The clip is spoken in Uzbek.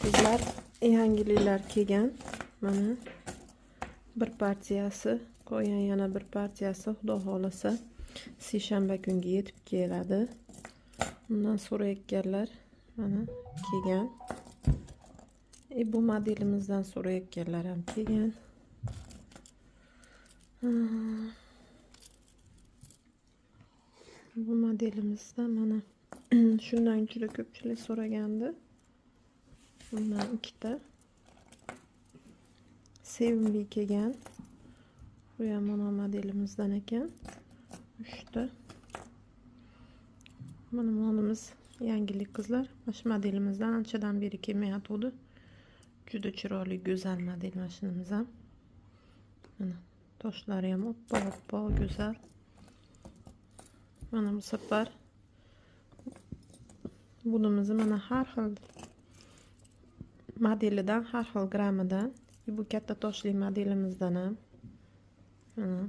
Qizlar, yangiliklar kelgan. Mana bir partiyasi, qolgan yana bir partiyasi xudo xolasa seshanba kunga yetib keladi. Undan so'rayotganlar mana kelgan. Bu modelimizdan so'rayotganlar ham kelgan. Bu modelimizda mana shundan juda ko'pchilik so'ragandi. Bundan ikkita sevimli kelgan. Bu ham mana modelimizdan ekan. 3ta. Mana monimiz yangilik qizlar. Mana shu modelimizdan anchadan beri kelmayotdi. Juda chiroyli, go'zal model mashinamiz ham. Mana toshlari ham oppoq, go'zal. Mana bu safar bunimizni mana har xil modelidan, har xil grammidan, bu katta toshli modelimizdan ham mana